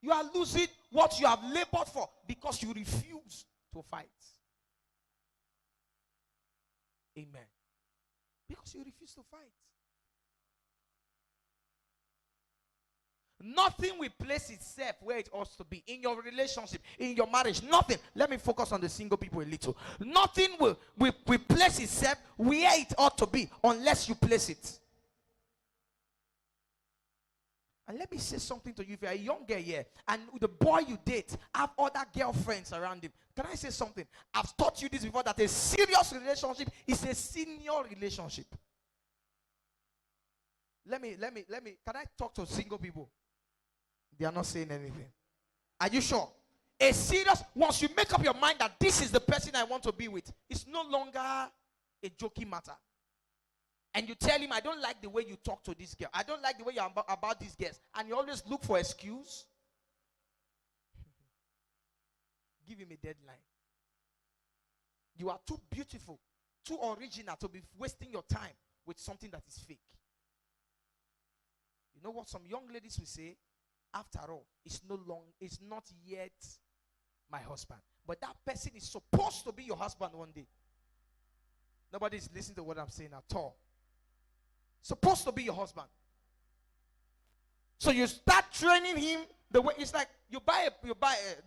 You are losing what you have labored for because you refuse to fight. Amen. Because you refuse to fight. Nothing will place itself where it ought to be. In your relationship, in your marriage, nothing. Let me focus on the single people a little. Nothing will place itself where it ought to be unless you place it. And let me say something to you. If you're a young girl here and the boy you date have other girlfriends around him, can I say something? I've taught you this before, that a serious relationship is a senior relationship. Let me, can I talk to single people? They are not saying anything. Are you sure? A serious, once you make up your mind that this is the person I want to be with, it's no longer a joking matter. And you tell him, I don't like the way you talk to this girl. I don't like the way you're about these girls. And you always look for excuse. Give him a deadline. You are too beautiful, too original to be wasting your time with something that is fake. You know what some young ladies will say? After all, it's not yet my husband. But that person is supposed to be your husband one day. Nobody is listening to what I'm saying at all. Supposed to be your husband. So you start training him the way. It's like you buy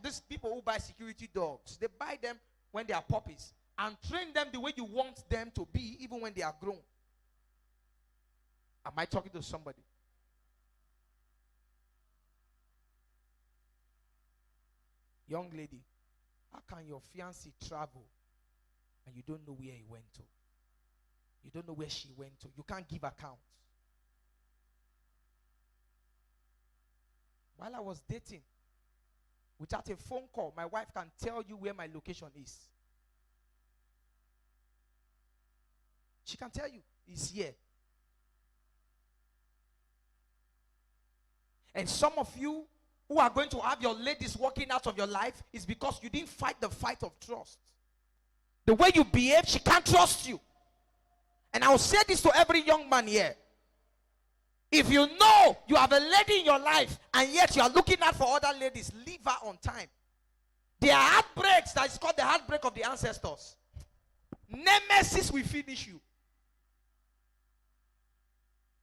these people who buy security dogs. They buy them when they are puppies and train them the way you want them to be, even when they are grown. Am I talking to somebody? Young lady, how can your fiancé travel and you don't know where he went to? You don't know where she went to. You can't give account. While I was dating, without a phone call, my wife can tell you where my location is. She can tell you, it's here. And some of you who are going to have your ladies walking out of your life is because you didn't fight the fight of trust. The way you behave, she can't trust you. And I will say this to every young man here. If you know you have a lady in your life and yet you are looking out for other ladies, leave her on time. There are heartbreaks that is called the heartbreak of the ancestors. Nemesis will finish you.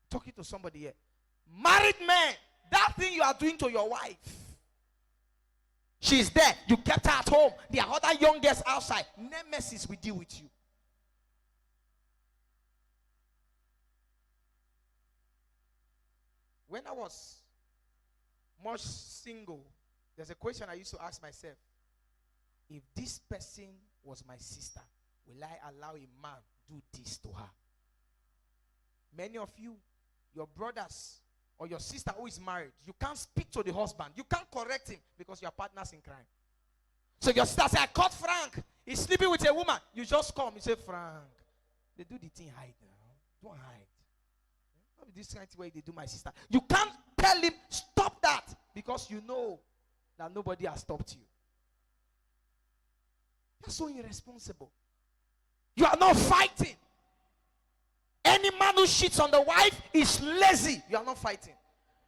Talking to somebody here. Married men, that thing you are doing to your wife. She's there. You kept her at home. There are other young girls outside. Nemesis will deal with you. When I was much single, there's a question I used to ask myself. If this person was my sister, will I allow a man do this to her? Many of you, your brothers or your sister who is married, you can't speak to the husband. You can't correct him because you are partners in crime. So your sister says, I caught Frank. He's sleeping with a woman. You just come. You say, Frank, they do the thing hide now. Don't hide. This kind of way they do my sister. You can't tell him, stop that, because you know that nobody has stopped you. You're so irresponsible. You are not fighting. Any man who cheats on the wife is lazy. You are not fighting.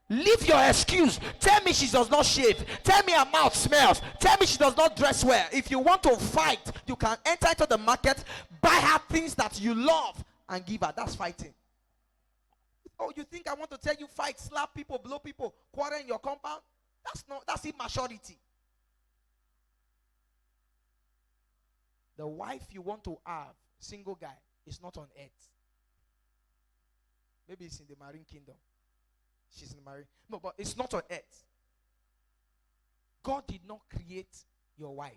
Leave your excuse. Tell me she does not shave. Tell me her mouth smells. Tell me she does not dress well. If you want to fight, you can enter into the market, buy her things that you love, and give her. That's fighting. Oh, you think I want to tell you fight, slap people, blow people, quarrel in your compound? That's immaturity. The wife you want to have, single guy, is not on earth. Maybe it's in the marine kingdom. She's in the marine. No, but it's not on earth. God did not create your wife.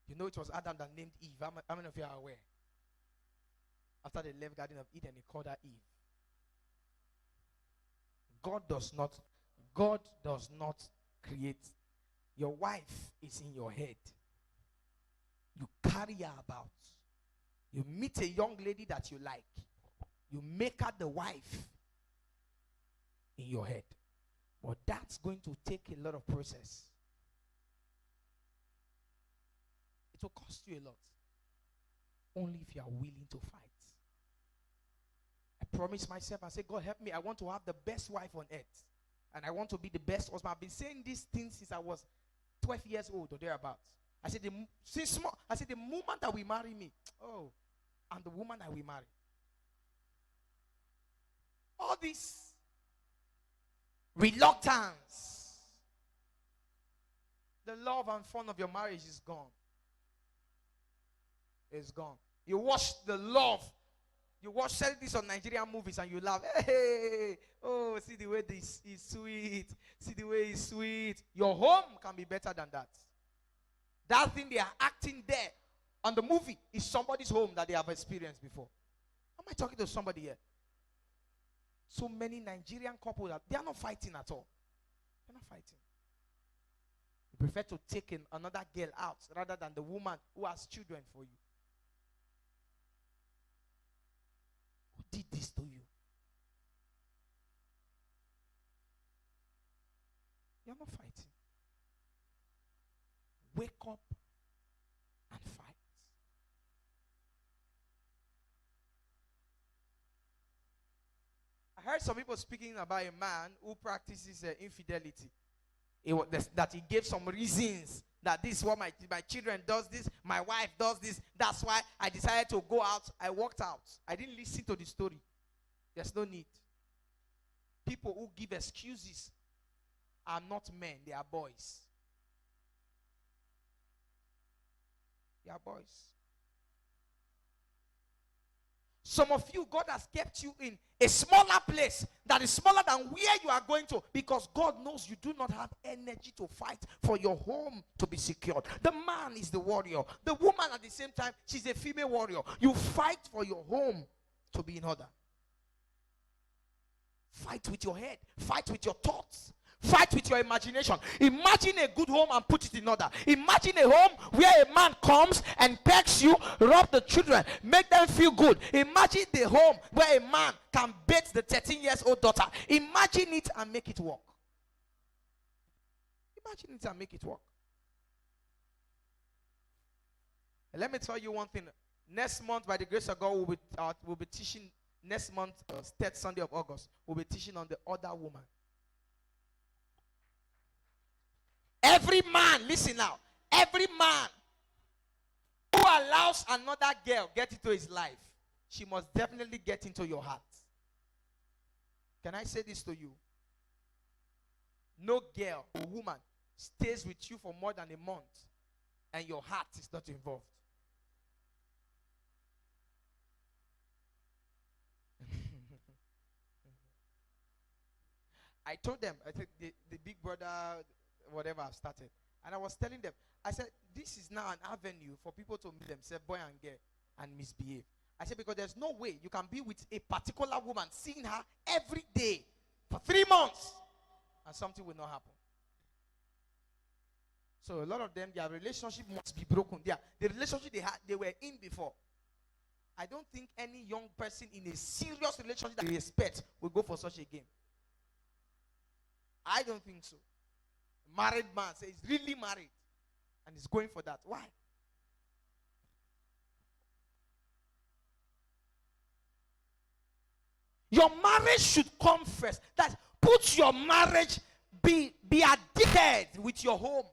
You know it was Adam that named Eve. How many of you are aware? After they left Garden of Eden, he called her Eve. God does not create. Your wife is in your head. You carry her about. You meet a young lady that you like. You make her the wife in your head. But that's going to take a lot of process. It will cost you a lot. Only if you are willing to fight. I promise myself, I say, God help me. I want to have the best wife on earth. And I want to be the best husband. I've been saying these things since I was 12 years old or thereabouts. I said, since small, I said, the moment that we marry me, oh, I'm the woman that we marry. All this reluctance, the love and fun of your marriage is gone. It's gone. You watch the love. You watch this on Nigerian movies and you laugh. Hey, oh, see the way this is sweet. See the way it's sweet. Your home can be better than that. That thing they are acting there on the movie is somebody's home that they have experienced before. Am I talking to somebody here? So many Nigerian couples, they are not fighting at all. They're not fighting. You prefer to take another girl out rather than the woman who has children for you. Who did this to you? You're not fighting. Wake up and fight. I heard some people speaking about a man who practices infidelity. That he gave some reasons that this is what my children does this, my wife does this. That's why I decided to go out. I walked out. I didn't listen to the story. There's no need. People who give excuses are not men, they are boys. They are boys. Some of you, God has kept you in a smaller place that is smaller than where you are going to, because God knows you do not have energy to fight for your home to be secured. The man is the warrior. The woman at the same time, she's a female warrior. You fight for your home to be in order. Fight with your head. Fight with your thoughts. Fight with your imagination. Imagine a good home and put it in order. Imagine a home where a man comes and pecks you, rub the children, make them feel good. Imagine the home where a man can bathe the 13-year-old daughter. Imagine it and make it work. Imagine it and make it work. And let me tell you one thing. Next month, by the grace of God, we'll be teaching. Next month, 3rd Sunday of August, we'll be teaching on the other woman. Every man, listen now, every man who allows another girl get into his life, she must definitely get into your heart. Can I say this to you? No girl or woman stays with you for more than a month and your heart is not involved. I told them, I think the big brother, whatever I've started. And I was telling them, I said, this is now an avenue for people to meet themselves, boy and girl, and misbehave. I said, because there's no way you can be with a particular woman, seeing her every day for 3 months, and something will not happen. So a lot of them, their relationship must be broken. The relationship they were in before. I don't think any young person in a serious relationship that they respect will go for such a game. I don't think so. Married man says he's really married and he's going for that. Why? Your marriage should come first. That put your marriage, be addicted with your home.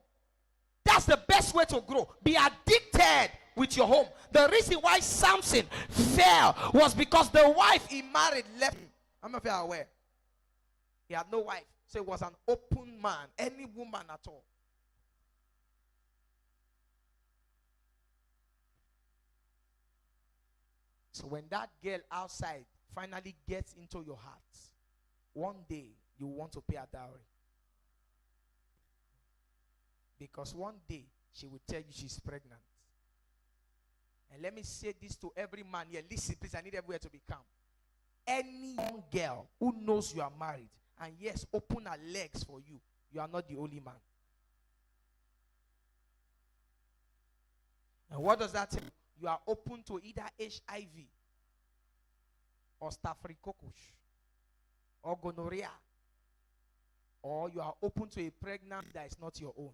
That's the best way to grow. Be addicted with your home. The reason why Samson fell was because the wife he married left him. How many of you are aware? He had no wife. So he was an open man. Any woman at all. So when that girl outside finally gets into your heart, one day you want to pay a dowry. Because one day she will tell you she's pregnant. And let me say this to every man here. Listen, please, I need everywhere to be calm. Any young girl who knows you are married, and yes, open her legs for you, you are not the only man. And what does that tell you? You are open to either HIV or staphylococcus or gonorrhea, or you are open to a pregnancy that is not your own.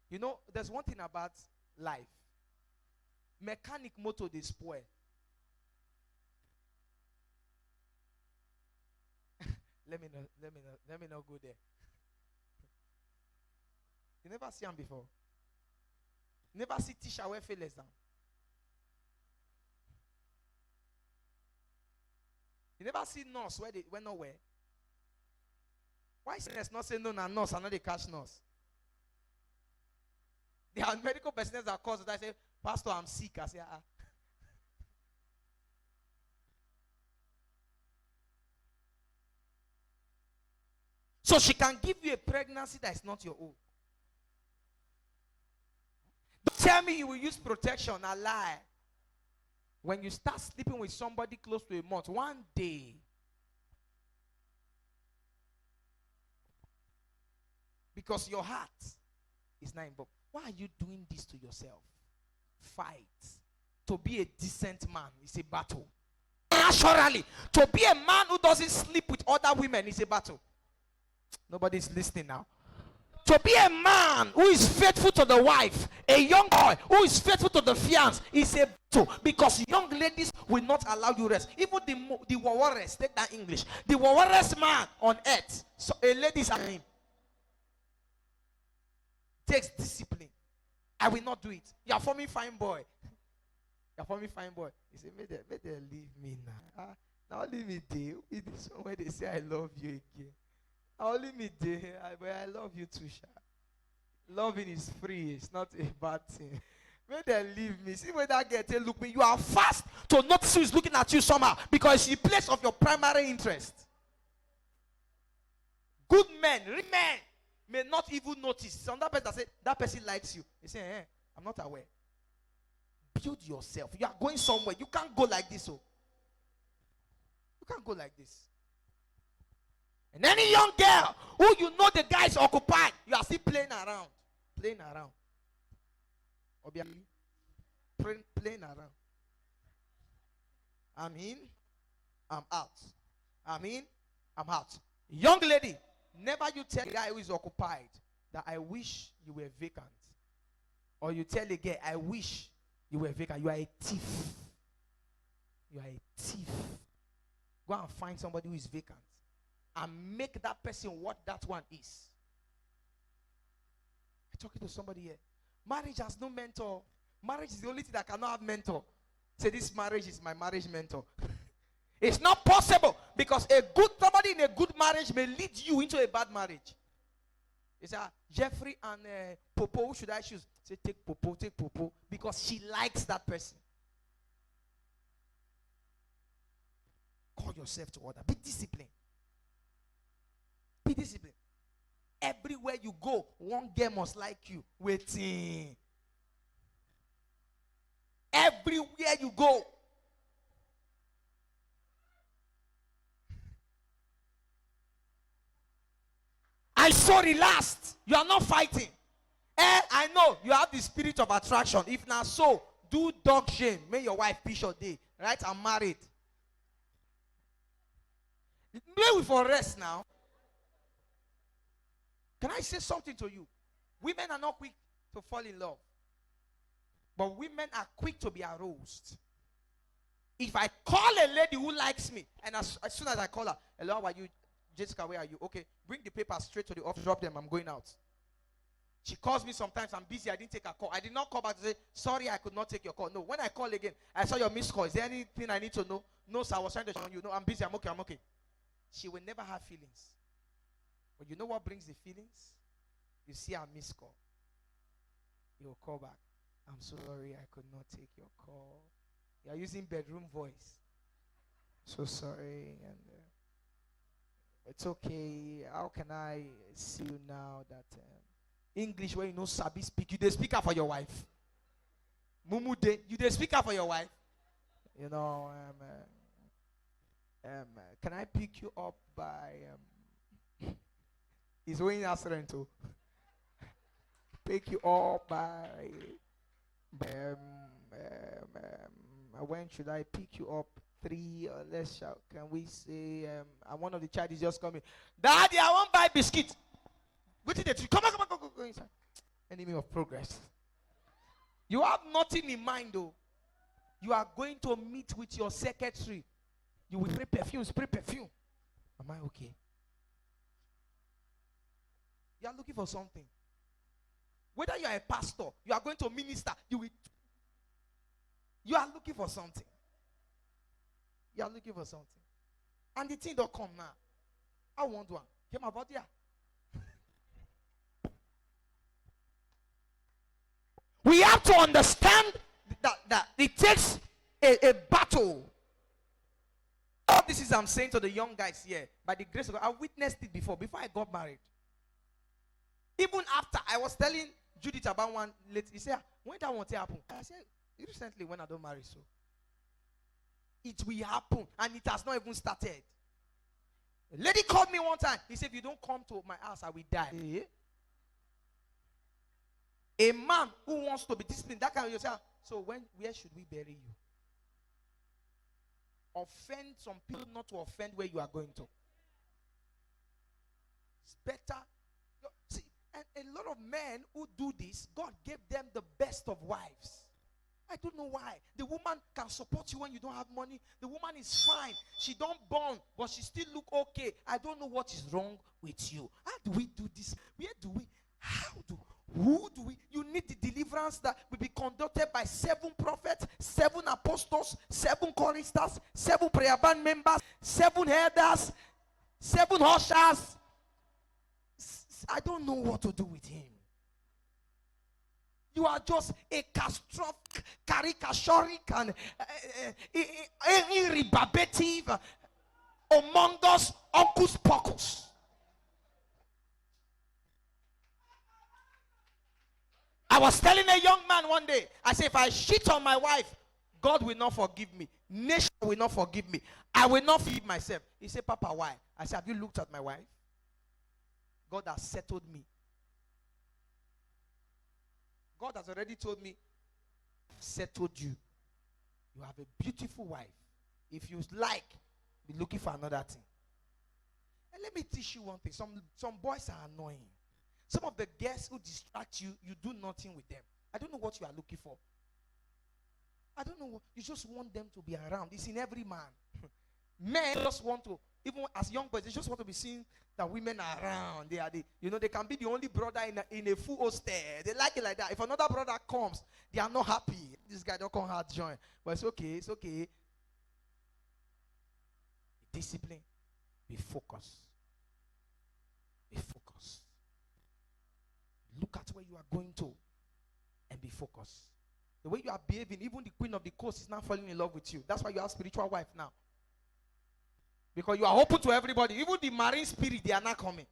You know, there's one thing about life. Mechanic motor, they spoil. let me not go there. You never see him before. Never see teacher wear feelers down. You never see nurse where they went nowhere. Why is nurse not saying no na nurse and not they catch nurse? There are medical personnel that cause that say, Pastor, I'm sick. I say, ah. So she can give you a pregnancy that is not your own. Don't tell me you will use protection. I lie. When you start sleeping with somebody close to a month, one day, because your heart is not involved. Why are you doing this to yourself? Fight. To be a decent man is a battle. Naturally, to be a man who doesn't sleep with other women is a battle. Nobody's listening now. To be a man who is faithful to the wife, a young boy who is faithful to the fiancé is a battle, because young ladies will not allow you rest. Even the warriors, take that English. The warriors man on earth, so a lady's a him. Takes discipline. I will not do it. You are forming fine boy. You are forming fine boy. He said, may they leave me now. Now leave me there. This one where they say I love you again. I'll leave me there. But I love you too, Sha. Loving is free. It's not a bad thing. May they leave me. See where that girl look me. You are fast to notice who is looking at you somehow, because it's the place of your primary interest. Good men, real men, may not even notice. Some other person say that person likes you. They say, I'm not aware. Build yourself. You are going somewhere. You can't go like this. Oh. You can't go like this. And any young girl who you know the guy is occupied, you are still playing around. Playing around. Playing around. I'm in, I'm out. I'm in, I'm out. Young lady, never you tell a guy who is occupied that I wish you were vacant. Or you tell a girl, I wish you were vacant. You are a thief. You are a thief. Go and find somebody who is vacant and make that person what that one is. I'm talking to somebody here. Marriage has no mentor. Marriage is the only thing that cannot have mentor. Say, this marriage is my marriage mentor. It's not possible, because somebody in a good marriage may lead you into a bad marriage. It's Jeffrey and Popo, who should I choose? Say, take Popo, because she likes that person. Call yourself to order. Be disciplined. Be disciplined. Everywhere you go, one girl must like you. Waiting. Everywhere you go. I so relaxed. You are not fighting. I know you have the spirit of attraction. If not so, do dog shame. Make your wife piss your day. Right? I'm married. May we for rest now. Can I say something to you? Women are not quick to fall in love. But women are quick to be aroused. If I call a lady who likes me, and as soon as I call her, hello, how are you? Jessica, where are you? Okay, bring the papers straight to the office, drop them, I'm going out. She calls me sometimes, I'm busy, I didn't take her call. I did not call back to say, sorry, I could not take your call. No, when I call again, I saw your missed call. Is there anything I need to know? No, sir, I was trying to show you. No, I'm busy, I'm okay. She will never have feelings. But you know what brings the feelings? You see her missed call. You will call back. I'm sorry, I could not take your call. You are using bedroom voice. So sorry, and it's okay. How can I see you now that English where you know Sabi speak? You the speaker for your wife. Mumu de, you the speaker for your wife. You know, can I pick you up by he's weighing us rental. Pick you up by when should I pick you up? 3, let's shout. Can we say one of the child is just coming. Daddy, I want to buy biscuit. What did it? Come on, go inside. Enemy of progress. You have nothing in mind though. You are going to meet with your secretary. You will spray perfume. Am I okay? You are looking for something. Whether you are a pastor, you are going to minister, you are looking for something. You are looking for something. And the thing don't come now. I want one. Came about here. We have to understand that it takes a battle. All this is I'm saying to the young guys here. By the grace of God, I witnessed it before I got married. Even after, I was telling Judith about one late. He said, when that won't happen? I said, recently when I don't marry, so it will happen, and it has not even started. A lady called me one time. He said, if you don't come to my house, I will die. A man who wants to be disciplined, that kind of yourself. So where should we bury you? Offend some people, not to offend where you are going to. It's better. See, and a lot of men who do this, God gave them the best of wives. I don't know why. The woman can support you when you don't have money. The woman is fine. She don't burn, but she still look okay. I don't know what is wrong with you. How do we do this? Who do we? You need the deliverance that will be conducted by 7 prophets, 7 apostles, 7 choristers, 7 prayer band members, 7 elders, 7 ushers. I don't know what to do with him. You are just a catastrophic, caricaturic, and irrebarbative, among us, uncus pocus. I was telling a young man one day, I said, if I cheat on my wife, God will not forgive me. Nation will not forgive me. I will not forgive myself. He said, Papa, why? I said, have you looked at my wife? God has settled me. God has already told me, settled you. You have a beautiful wife. If you like, be looking for another thing. And let me teach you one thing. Some boys are annoying. Some of the girls who distract you, you do nothing with them. I don't know what you are looking for. I don't know what, you just want them to be around. It's in every man. Men just want to, even as young boys, they just want to be seen that women are around. They can be the only brother in a full hostel. They like it like that. If another brother comes, they are not happy. This guy don't come hard join. But it's okay. Be disciplined. Be focused. Be focused. Look at where you are going to and be focused. The way you are behaving, even the queen of the coast is now falling in love with you. That's why you have spiritual wife now. Because you are open to everybody. Even the marine spirit, they are not coming.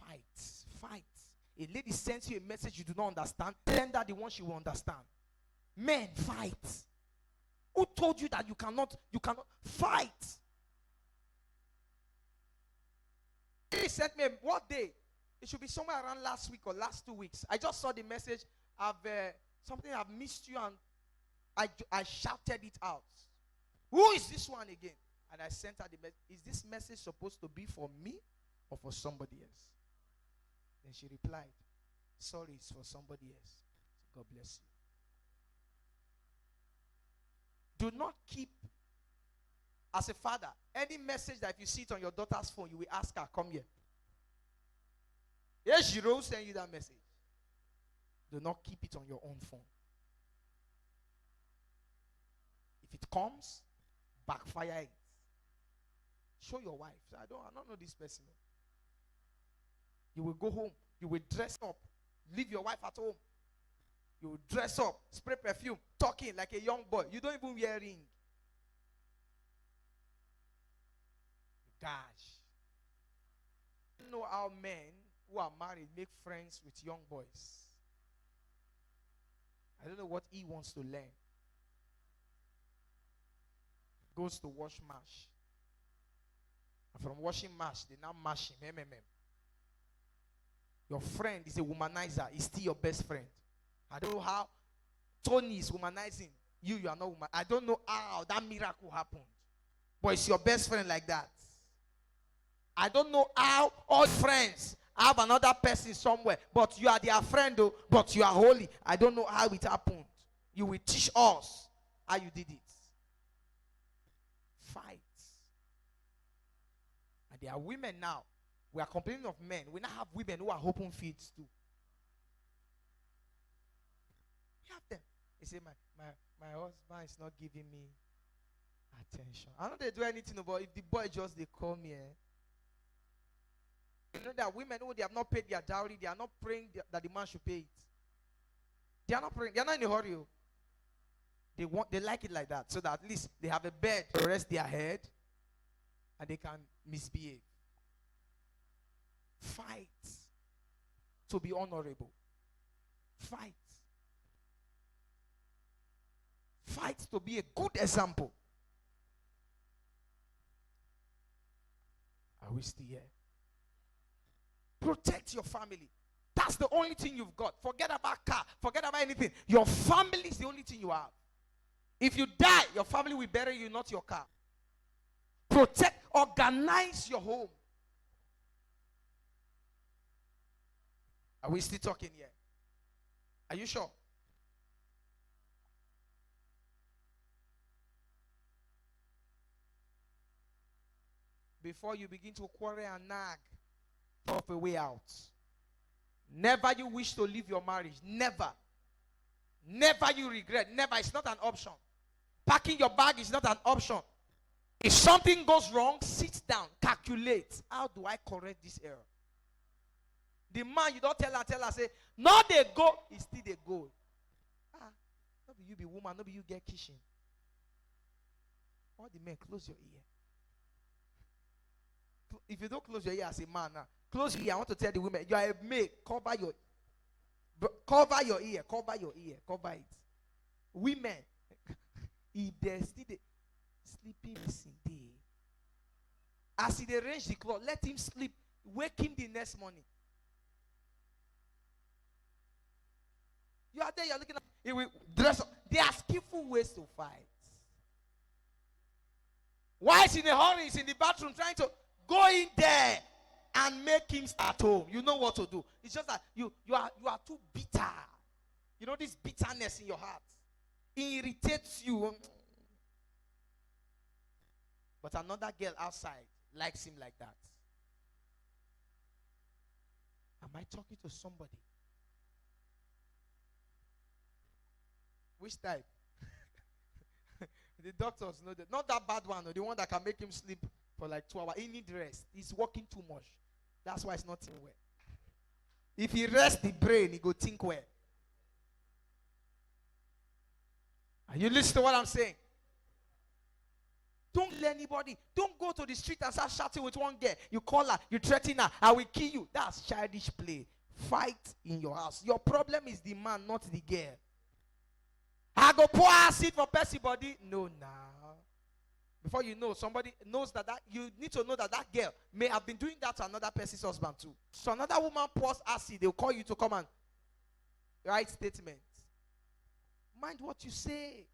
Fight. A lady sends you a message you do not understand. Send her the one she will understand. Men, fight. Who told you that you cannot fight? He sent me what day? It should be somewhere around last week or last 2 weeks. I just saw the message. I've missed you, and I shouted it out. Who is this one again? And I sent her the message. Is this message supposed to be for me or for somebody else? Then she replied, sorry, it's for somebody else. God bless you. Do not keep, as a father, any message that if you see it on your daughter's phone, you will ask her, come here. Yes, she will send you that message. Do not keep it on your own phone. If it comes, backfire it. Show your wife. I don't know this person. You will go home. You will dress up. Leave your wife at home. You will dress up, spray perfume, talking like a young boy. You don't even wear ring. Gosh. You know how men who are married make friends with young boys. I don't know what he wants to learn. Goes to wash mash. And from washing mash, they now mash him. Your friend is a womanizer. He's still your best friend. I don't know how Tony is womanizing. You are not woman. I don't know how that miracle happened. But it's your best friend like that. I don't know how all friends have another person somewhere. But you are their friend though. But you are holy. I don't know how it happened. You will teach us how you did it. Fight. And there are women now. We are complaining of men. We now have women who are open fields too. We have them. They say, my husband is not giving me attention. I know they do anything about if the boy just they call me. You know that women who they have not paid their dowry, they are not praying that the man should pay it. They are not praying. They are not in a hurry. They like it like that, so that at least they have a bed to rest their head, and they can misbehave. Fight to be honorable. Fight. Fight to be a good example. Are we still here? Protect your family. That's the only thing you've got. Forget about car. Forget about anything. Your family is the only thing you have. If you die, your family will bury you, not your car. Protect, organize your home. Are we still talking here? Are you sure? Before you begin to quarrel and nag, of a way out. Never you wish to leave your marriage. Never. Never you regret. Never. It's not an option. Packing your bag is not an option. If something goes wrong, sit down, calculate. How do I correct this error? The man, you don't tell her, say, no, they go. It's still they go. Not be you be woman, not be you get kitchen. All the men, close your ear. If you don't close your ear as a man now, close your ear. I want to tell the women, you are a maid. Cover your ear. Cover your ear. Cover it. Women, if there's still the sleeping missing day, as he arrange the cloth, let him sleep. Wake him the next morning. You are there, you're looking at he will dress up. There are skillful ways to fight. Why is in a hurry? He's in the bathroom trying to go in there and make him start home. You know what to do. It's just that you are too bitter. You know this bitterness in your heart. It irritates you. But another girl outside likes him like that. Am I talking to somebody? Which type? The doctors know that. Not that bad one, the one that can make him sleep for like 2 hours. He needs rest. He's working too much. That's why it's not thinking well. If he rests the brain, he go think well. Are you listening to what I'm saying? Don't let anybody. Don't go to the street and start shouting with one girl. You call her, you threaten her, I will kill you. That's childish play. Fight in your house. Your problem is the man, not the girl. I go pour acid for Percy body. No, now. Before you know, somebody knows that you need to know that girl may have been doing that to another person's husband too. So another woman pours acid, they'll call you to come and write statements. Mind what you say.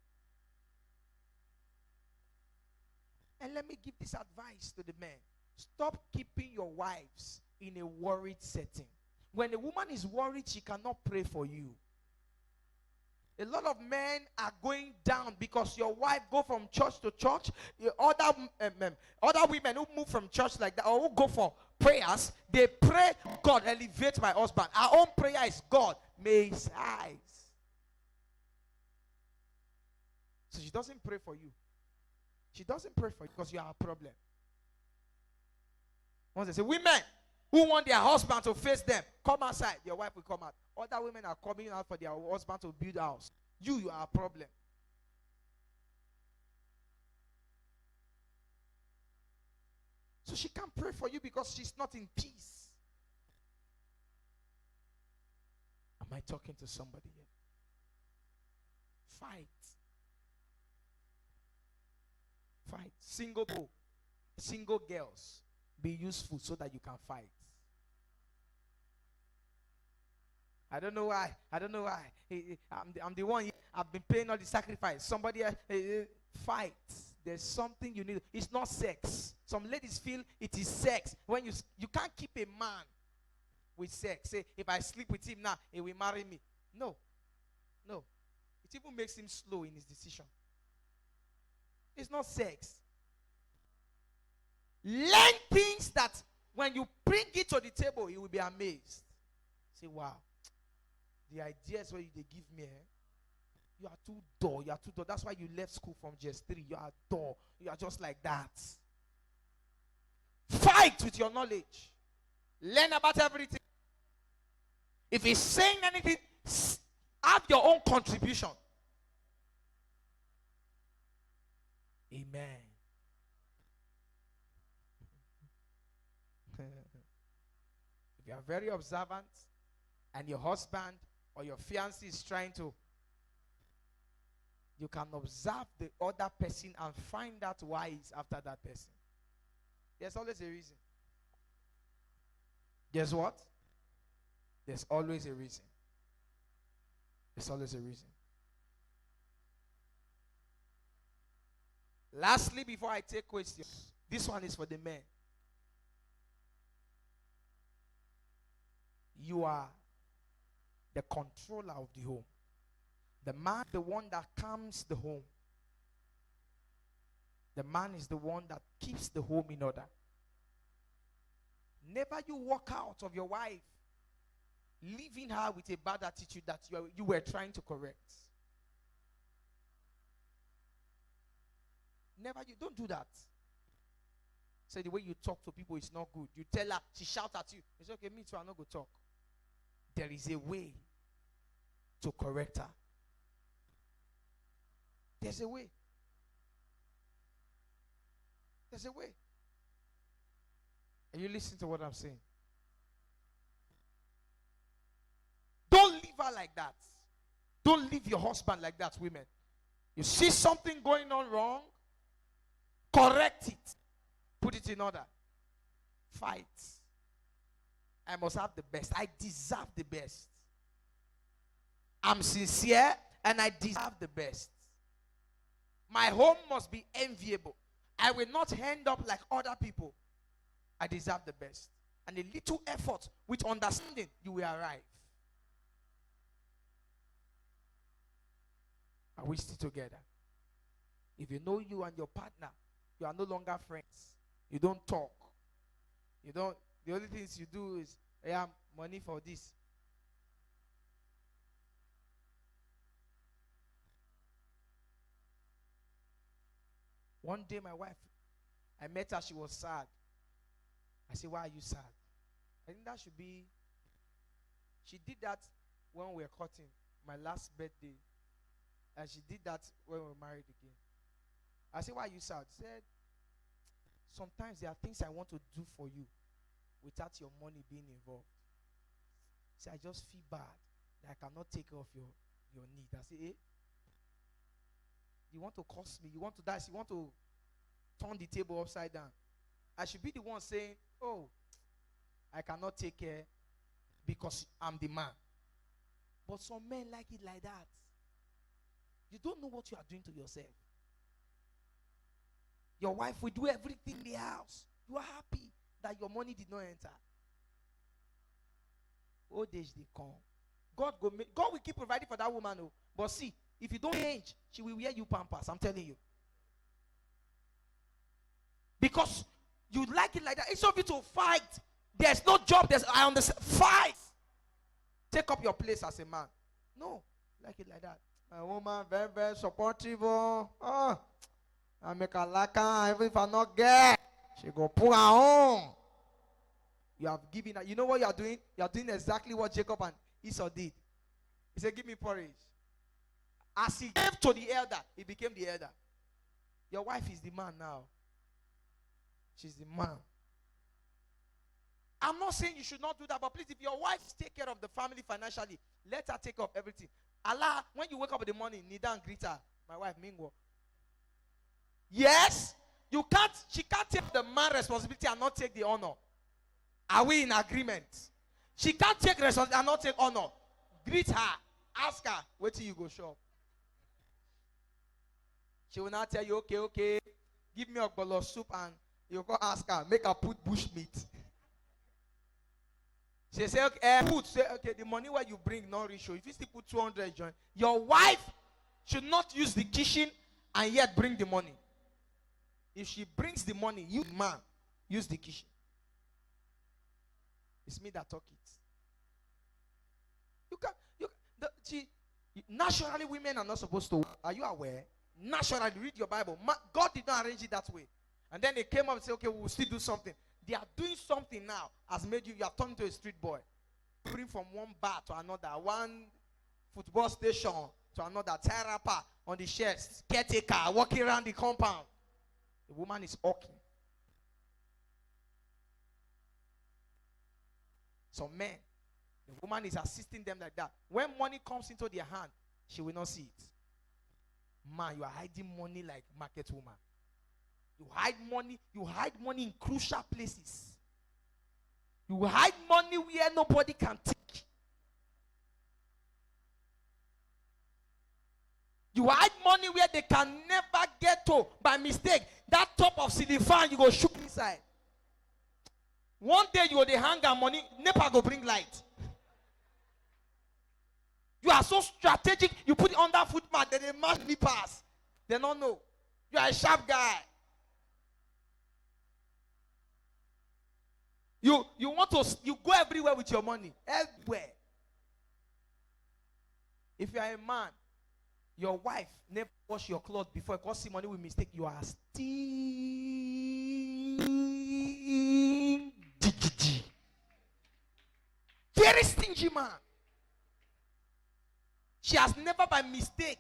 And let me give this advice to the men. Stop keeping your wives in a worried setting. When a woman is worried, she cannot pray for you. A lot of men are going down because your wife go from church to church. Other women who move from church like that or who go for prayers, they pray, God, elevate my husband. Our own prayer is, God, may his eyes. So she doesn't pray for you. She doesn't pray for you because you are a problem. Once they say, women who want their husband to face them, come outside. Your wife will come out. Other women are coming out for their husband to build a house. You are a problem. So she can't pray for you because she's not in peace. Am I talking to somebody here? Fight. Fight. Single girls, be useful so that you can fight. I don't know why. I'm the one. I've been paying all the sacrifice. Somebody else, fight. There's something you need. It's not sex. Some ladies feel it is sex. When you can't keep a man with sex. Say, if I sleep with him now, he will marry me. No. It even makes him slow in his decision. It's not sex. Learn things that When you bring it to the table, you will be amazed. Say, wow, the ideas what they give me, you are too dull. You are too dull. That's why you left school from GS3. You are dull. You are just like that. Fight with your knowledge. Learn about everything. If he's saying anything, have your own contribution. Amen. If you are very observant and your husband or your fiancé is trying to, you can observe the other person and find out why he's after that person. There's always a reason. Guess what? There's always a reason. There's always a reason. Lastly, before I take questions, this one is for the men. You are the controller of the home. The man, the one that calms the home. The man is the one that keeps the home in order. Never you walk out of your wife leaving her with a bad attitude that you were trying to correct. Never, you don't do that. Say the way you talk to people is not good. You tell her, she shout at you. It's okay, me too, I'm not going to talk. There is a way to correct her. There's a way. There's a way. Are you listening to what I'm saying? Don't leave her like that. Don't leave your husband like that, women. You see something going on wrong, correct it. Put it in order. Fight. I must have the best. I deserve the best. I'm sincere and I deserve the best. My home must be enviable. I will not end up like other people. I deserve the best. And a little effort with understanding, you will arrive. Are we still together? If you know you and your partner, you are no longer friends. You don't talk. You don't. The only things you do is, I have money for this. One day my wife, I met her, she was sad. I said, why are you sad? I think that should be, she did that when we were cutting, my last birthday. And she did that when we were married again. I said, why are you sad? She said, sometimes there are things I want to do for you without your money being involved. See, I just feel bad that I cannot take care of your need. I say, you want to cost me, you want to die, you want to turn the table upside down. I should be the one saying, oh, I cannot take care because I'm the man. But some men like it like that. You don't know what you are doing to yourself. Your wife will do everything in the house. You are happy that your money did not enter. Old age they come. God will keep providing for that woman. Oh. But see, if you don't change, she will wear you pampers. I'm telling you. Because you like it like that. It's of you to fight. There's no job. I understand. Fight. Take up your place as a man. No, like it like that. My woman very, very supportive. Oh, I make her like her. Even if I not get, she go pull her own. You have given her. You know what you are doing? You are doing exactly what Jacob and Esau did. He said, give me porridge. As he gave to the elder, he became the elder. Your wife is the man now. She's the man. I'm not saying you should not do that, but please, if your wife take care of the family financially, let her take care of everything. Allah, when you wake up in the morning, kneel down and greet her. My wife, Mingo. Yes, she can't take the man's responsibility and not take the honor. Are we in agreement? She can't take responsibility and not take honor. Greet her. Ask her, wait till you go shop. She will not tell you, okay, give me a bowl of soup, and you go ask her, make her put bush meat. She say, okay, the money what you bring not reach you. If you still put 200 join, your wife should not use the kitchen and yet bring the money. If she brings the money, you man, use the kitchen. It's me that talk it. You can naturally women are not supposed to. Are you aware? Naturally, read your Bible. God did not arrange it that way. And then they came up and said, okay, we'll still do something. They are doing something now has made you are turned into a street boy. Bring from one bar to another, one football station to another, tie wrapper on the chest, caretaker, walking around the compound. The woman is walking. Some men, the woman is assisting them like that. When money comes into their hand, she will not see it. Man, you are hiding money like market woman. You hide money in crucial places. You hide money where nobody can take. You hide money where they can never get to by mistake. That top of ceiling fan, you go shoot inside. One day you go dey hang and money, NEPA go bring light. You are so strategic, you put it under footmat, then they match me pass. They don't know. You are a sharp guy. You go everywhere with your money. Everywhere. If you are a man, your wife never wash your clothes before you see money with mistake, you are stingy. Very stingy man. She has never by mistake.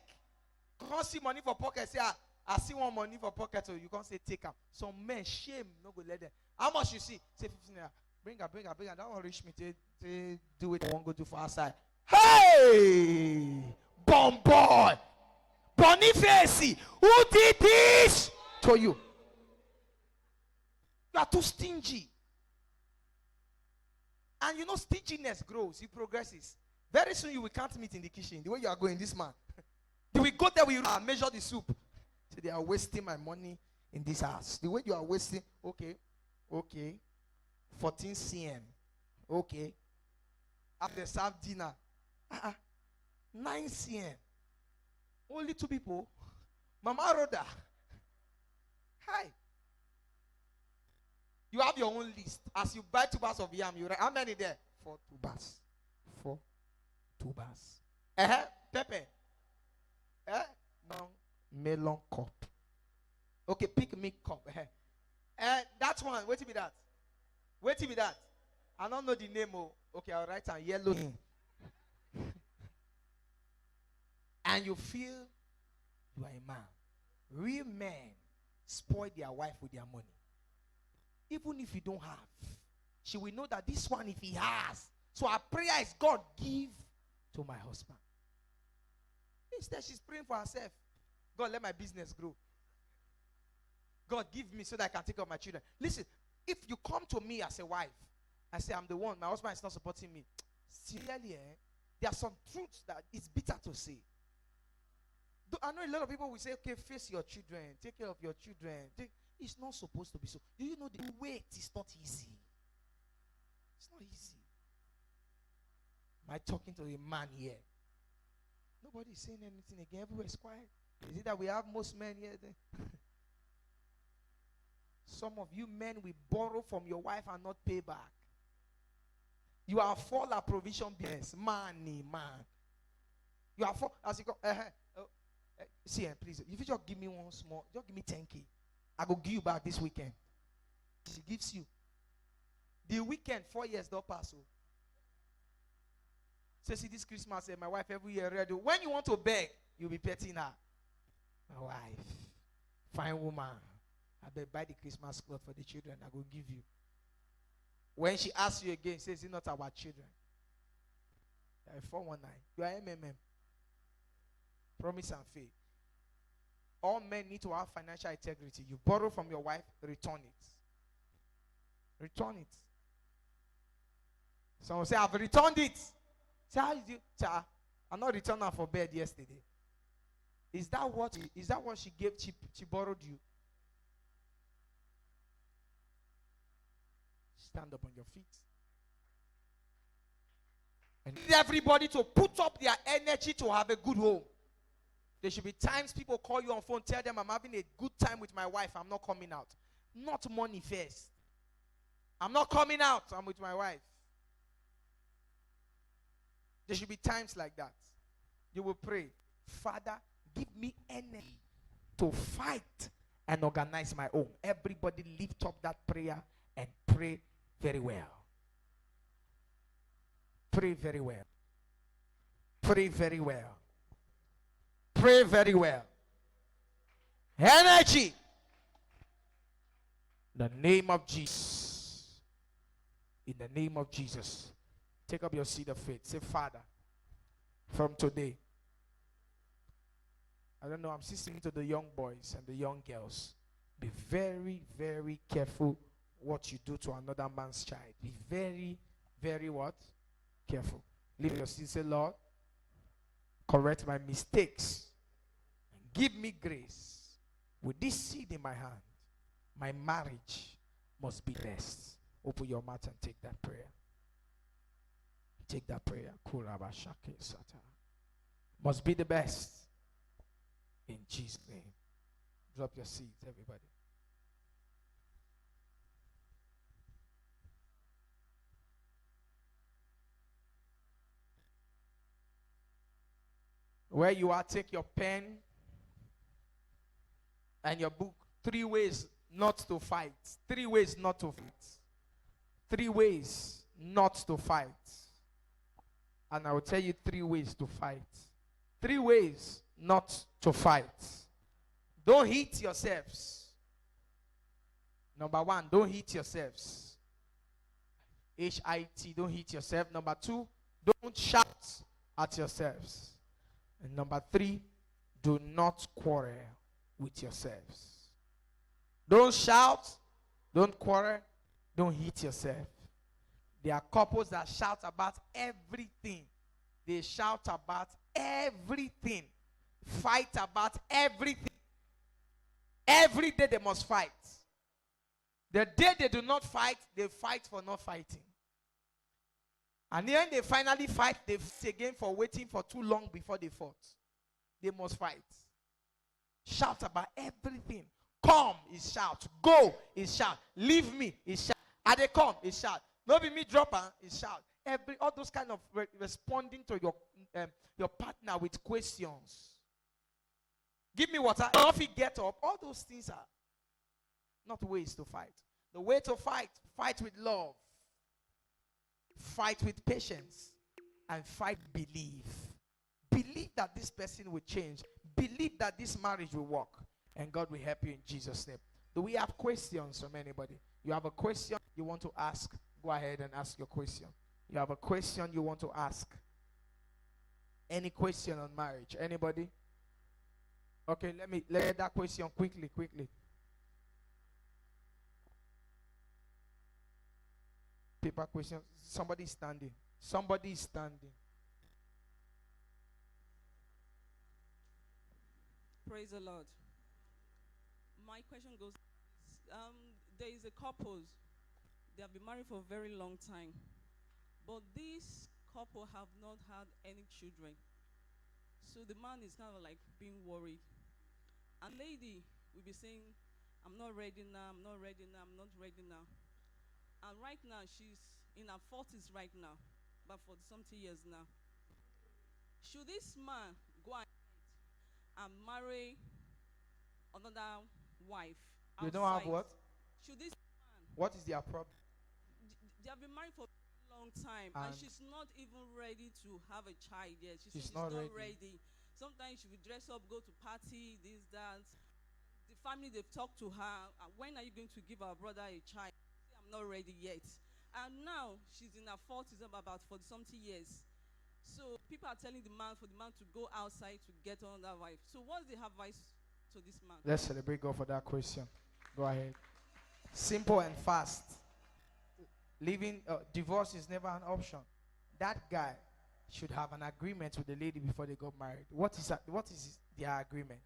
You can't see money for pocket. Say, I see one money for pocket, so you can't say take her. Some men, shame, no go let them. How much you see? Say 15 naira. Bring her. That one reach me to do it. I won't go too far outside. Hey! Bomb boy! Boniface! Who did this to you? You are too stingy. And you know, stinginess grows, it progresses. Very soon you will count meat in the kitchen. The way you are going, this man. Do we go there, we measure the soup? So they are wasting my money in this house. The way you are wasting, okay. 14 cm. Okay. After serve dinner. 9 cm. Only 2 people. Mama Rhoda. Hi. You have your own list. As you buy 2 bars of yam, you write how many there? 4 tubers. 4 tubers. Pepper. No. Melon cup. Okay, pick me cup. That one. Wait till be that. I don't know the name. Okay, I'll write on yellow. And you feel you are a man. Real men spoil their wife with their money. Even if you don't have, she will know that this one, if he has. So our prayer is, God, give to my husband. Instead, she's praying for herself. God, let my business grow. God, give me so that I can take care of my children. Listen, if you come to me as a wife and say, I'm the one, my husband is not supporting me. Sincerely, there are some truths that it's bitter to say. I know a lot of people will say, okay, face your children, take care of your children. It's not supposed to be so. Do you know the wait is not easy? It's not easy. Am I talking to a man here? Nobody is saying anything again. Everywhere is quiet. Is it that we have most men here? Some of you men will borrow from your wife and not pay back. You are for a provision business. Money, man. You are for, as you go, see, please, if you just give me one small, just give me 10K. I go give you back this weekend. She gives you. The weekend, 4 years don't pass. So see this Christmas, my wife every year ready. When you want to beg, you'll be petting her. My wife, fine woman. I better buy the Christmas cloth for the children. I go give you. When she asks you again, says it's not our children. You are 419. You are MMM. Promise and faith. All men need to have financial integrity. You borrow from your wife, return it. Return it. Someone say, I've returned it. Say, how did you? Say, I'm not returning her for bed yesterday. Is that what she gave? She borrowed you. Stand up on your feet. I need everybody to put up their energy to have a good home. There should be times people call you on phone, tell them I'm having a good time with my wife, I'm not coming out. Not money first. I'm not coming out, I'm with my wife. There should be times like that. You will pray, Father, give me energy to fight and organize my own. Everybody lift up that prayer and pray very well. Pray very well. Pray very well. Pray very well. Energy. In the name of Jesus. In the name of Jesus. Take up your seed of faith. Say, Father, from today, I don't know, I'm listening to the young boys and the young girls. Be very, very careful what you do to another man's child. Be very, very what? Careful. Leave your seed. Say, Lord, correct my mistakes. And give me grace. With this seed in my hand, my marriage must be blessed. Open your mouth and take that prayer. Take that prayer. Must be the best. In Jesus' name. Drop your seeds, everybody. Where you are, take your pen and your book. 3 ways not to fight. 3 ways not to fight. 3 ways not to fight. And I will tell you 3 ways to fight. 3 ways not to fight. Don't hit yourselves. Number 1, don't hit yourselves. HIT, don't hit yourself. Number 2, don't shout at yourselves. And number 3, do not quarrel with yourselves. Don't shout, don't quarrel, don't hit yourself. There are couples that shout about everything. They shout about everything. Fight about everything. Every day they must fight. The day they do not fight, they fight for not fighting. And when they finally fight, they fight again for waiting for too long before they fought. They must fight. Shout about everything. Come is shout. Go is shout. Leave me is shout. Are they come is shout. No be me dropper is shout. All those kind of responding to your partner with questions. Give me water. If he get up, all those things are not ways to fight. The way to fight, fight with love, fight with patience, and fight believe. Believe that this person will change. Believe that this marriage will work. And God will help you in Jesus' name. Do we have questions from anybody? You have a question you want to ask? Go ahead and ask your question. You have a question you want to ask? Any question on marriage? Anybody? Okay, let me that question quickly. Paper question. Somebody is standing. Praise the Lord. My question goes, there is a couple, they have been married for a very long time, but this couple have not had any children. So the man is kind of like being worried. And lady will be saying, I'm not ready now, I'm not ready now, I'm not ready now. And right now, she's in her 40s right now, about 40-something years now. Should this man go ahead and marry another wife outside? You don't have what? Should this man? What is their problem? They have been married for a long time, and she's not even ready to have a child yet. She's not ready. Sometimes she will dress up, go to party, this, that. The family, they've talked to her, when are you going to give our brother a child? She said, I'm not ready yet. And now, she's in her 40s, about 40-something years. So people are telling the man, for the man to go outside to get another wife. So what's the advice to this man? Let's celebrate God for that question. Go ahead. Simple and fast. Divorce is never an option. That guy should have an agreement with the lady before they got married. What is their agreement?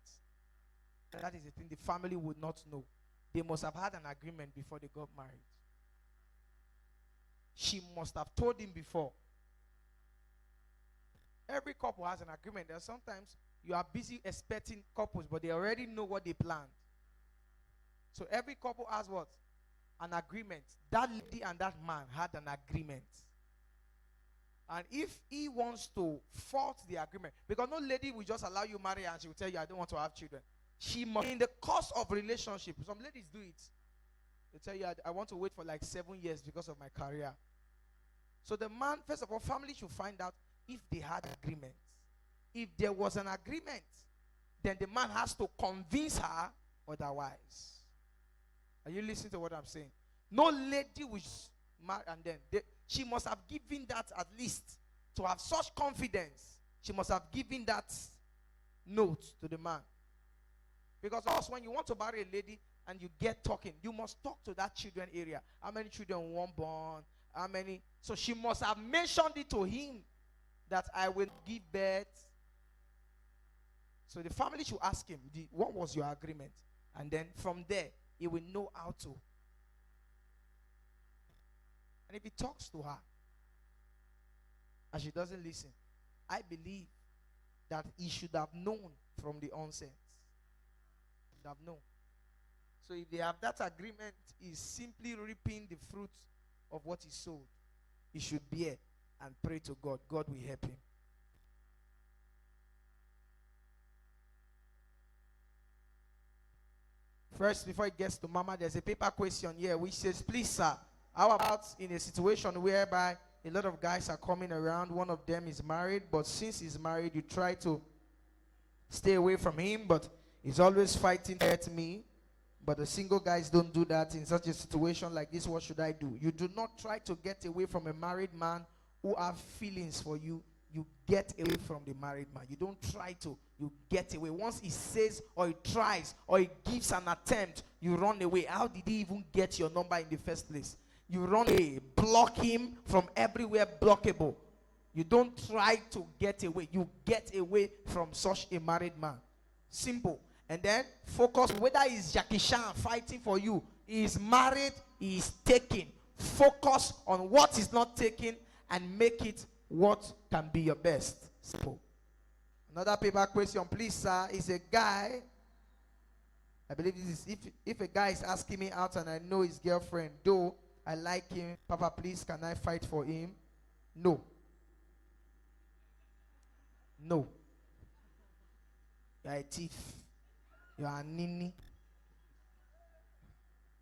That is the thing the family would not know. They must have had an agreement before they got married. She must have told him before. Every couple has an agreement. There are sometimes you are busy expecting couples, but they already know what they planned. So every couple has what? An agreement. That lady and that man had an agreement. And if he wants to fault the agreement, because no lady will just allow you marry and she will tell you, I don't want to have children. She must, in the course of relationship, some ladies do it. They tell you, I want to wait for like 7 years because of my career. So the man, first of all, family should find out if they had agreement. If there was an agreement, then the man has to convince her otherwise. Are you listening to what I'm saying? No lady will marry and then she must have given that, at least to have such confidence. She must have given that note to the man. Because also when you want to marry a lady and you get talking, you must talk to that children area. How many children were born? How many? So she must have mentioned it to him that I will give birth. So the family should ask him, what was your agreement? And then from there, he will know how to. And if he talks to her and she doesn't listen, I believe that he should have known from the onset. He should have known. So if they have that agreement, he's simply reaping the fruit of what he sowed. He should bear and pray to God. God will help him. First, before it gets to Mama, there's a paper question here which says, please, sir, how about in a situation whereby a lot of guys are coming around, one of them is married, but since he's married, you try to stay away from him, but he's always fighting to hurt me. But the single guys don't do that. In such a situation like this, what should I do? You do not try to get away from a married man who have feelings for you. You get away from the married man. You don't try to. You get away. Once he says or he tries or he gives an attempt, you run away. How did he even get your number in the first place? You run away. Block him from everywhere blockable. You don't try to get away. You get away from such a married man. Simple. And then focus whether he's Jackie Chan fighting for you. He is married. He is taken. Focus on what is not taken and make it what can be your best. Simple. Another paper question, please, sir, is a guy. I believe this is if a guy is asking me out and I know his girlfriend, though I like him, Papa, please, can I fight for him? No. No. You are a thief. You are a ninny.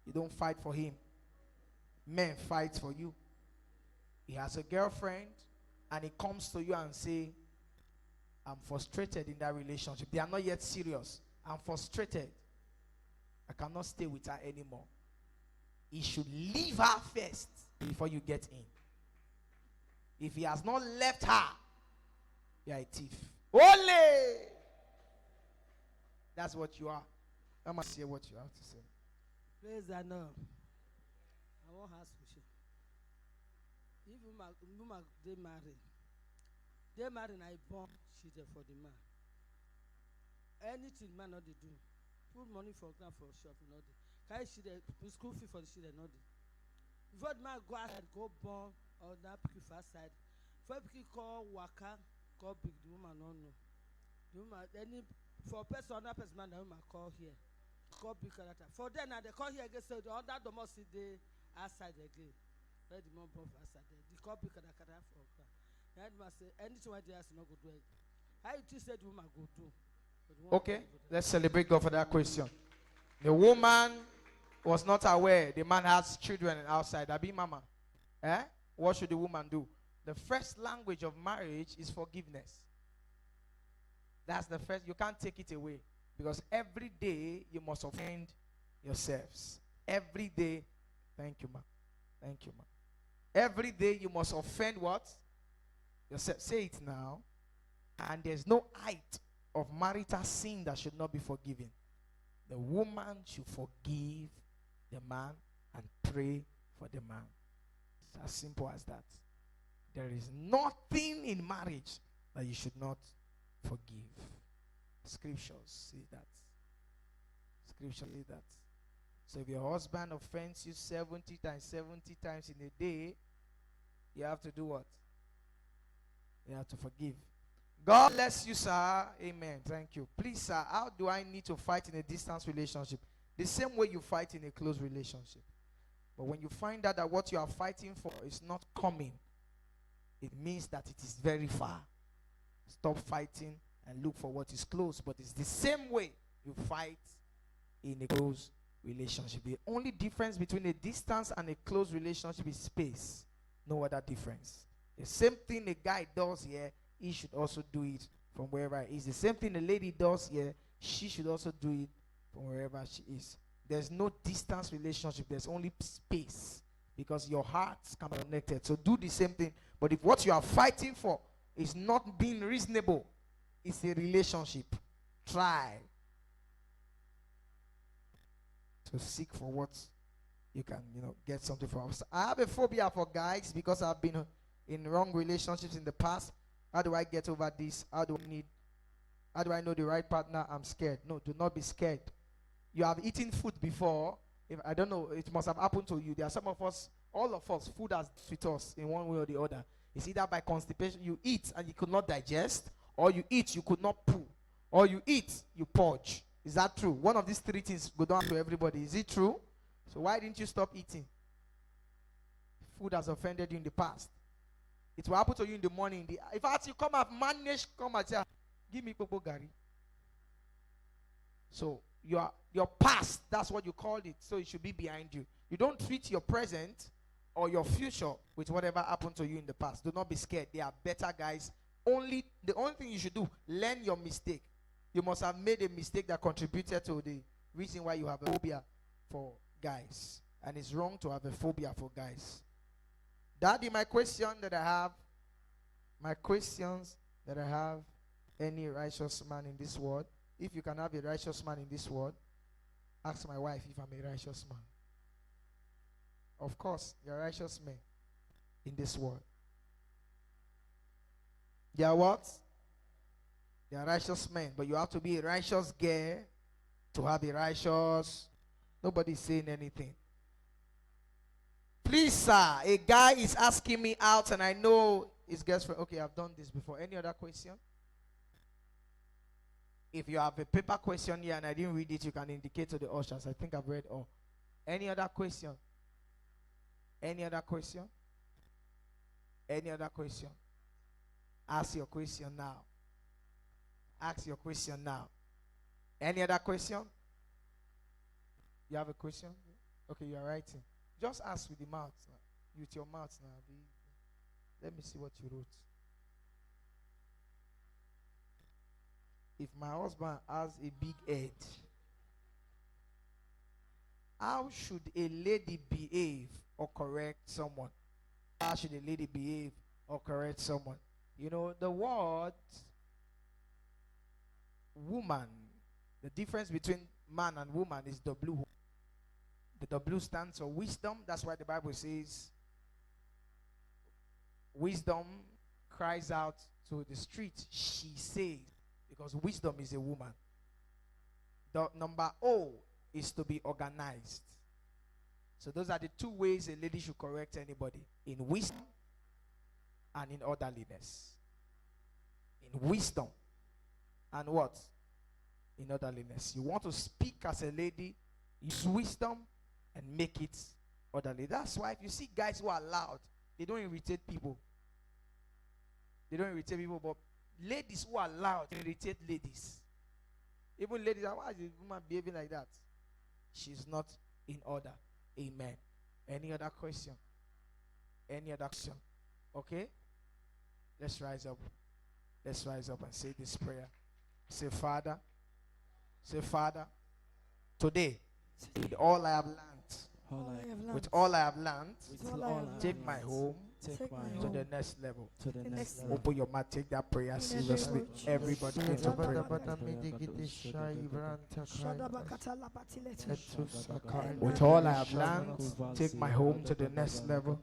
You don't fight for him. Men fight for you. He has a girlfriend and he comes to you and say, I'm frustrated in that relationship. They are not yet serious. I'm frustrated. I cannot stay with her anymore. He should leave her first before you get in. If he has not left her, you are a thief. Ole! That's what you are. I must hear what you have to say. Praise the Lord. I won't ask you. If woman they marry, I born cheated for the man. Anything man not they do. Put money for ground for shop, not they. Carry school fee for the children, not they. Before the man go out and go born or that pick first side. Before pick call waka, call big the woman no no. The woman any for person another person man the woman call here. Call big character. For then they call here again so the other domestic see the outside again. Let the man born outside there. The call big character for ground. And must say anything what they ask not go do it. How you just said woman go do. Okay, let's celebrate God for that question. The woman was not aware the man has children outside. Abi mama. What should the woman do? The first language of marriage is forgiveness. That's the first. You can't take it away. Because every day you must offend yourselves. Every day. Thank you, ma. Thank you, ma. Every day you must offend what? Yourself. Say it now. And there's no height of marital sin that should not be forgiven. The woman should forgive the man and pray for the man. It's as simple as that. There is nothing in marriage that you should not forgive. Scriptures say that. Scripture say that. So if your husband offends you 70 times in a day, you have to do what? You have to forgive. God bless you, sir. Amen. Thank you. Please, sir, how do I need to fight in a distance relationship? The same way you fight in a close relationship. But when you find out that what you are fighting for is not coming, it means that it is very far. Stop fighting and look for what is close. But it's the same way you fight in a close relationship. The only difference between a distance and a close relationship is space. No other difference. The same thing a guy does here, he should also do it from wherever he is. The same thing a lady does here, she should also do it from wherever she is. There's no distance relationship. There's only space, because your hearts can be connected. So do the same thing. But if what you are fighting for is not being reasonable, it's a relationship, try to seek for what you can, get something for us. I have a phobia for guys because I've been in wrong relationships in the past. How do I get over this? How do I know the right partner? I'm scared. No, do not be scared. You have eaten food before. If I don't know, it must have happened to you. There are some of us, all of us, food has with us in one way or the other. It's either by constipation, you eat and you could not digest, or you eat, you could not poo, or you eat, you purge. Is that true? One of these three things go down to everybody. Is it true? So why didn't you stop eating? Food has offended you in the past. It will happen to you in the morning. In fact, you come and manage, come and say, give me Popo Gari. So your past, that's what you called it. So it should be behind you. You don't treat your present or your future with whatever happened to you in the past. Do not be scared. They are better guys. The only thing you should do, learn your mistake. You must have made a mistake that contributed to the reason why you have a phobia for guys. And it's wrong to have a phobia for guys. Daddy, my questions that I have, any righteous man in this world, if you can have a righteous man in this world, ask my wife if I'm a righteous man. Of course, there are righteous men in this world. They are what? They are righteous men, but you have to be a righteous girl to have a righteous. Nobody's saying anything. Please, sir, a guy is asking me out, and I know his girlfriend. Okay, I've done this before. Any other question? If you have a paper question here and I didn't read it, you can indicate to the ushers. I think I've read all. Any other question? Any other question? Any other question? Ask your question now. Ask your question now. Any other question? You have a question? Okay, you are writing. Just ask with the mouth. With your mouth now. Let me see what you wrote. If my husband has a big head, how should a lady behave or correct someone? How should a lady behave or correct someone? The word woman, the difference between man and woman is W. The W stands for wisdom. That's why the Bible says wisdom cries out to the street, she says, because wisdom is a woman. The number O is to be organized. So those are the two ways a lady should correct anybody: in wisdom and in orderliness. In wisdom and what? In orderliness. You want to speak as a lady, use wisdom and make it orderly. That's why if you see guys who are loud, they don't irritate people. They don't irritate people, but ladies who are loud irritate ladies. Even ladies, why is the woman behaving like that? She's not in order. Amen. Any other question? Any other question? Okay? Let's rise up. Let's rise up and say this prayer. Say, Father. Say, Father. Today, with all I have learned, with all I have learned, take my home to the next level. Open your mouth, take that prayer seriously. Everybody get to pray. With all I have learned, take my home to the next level.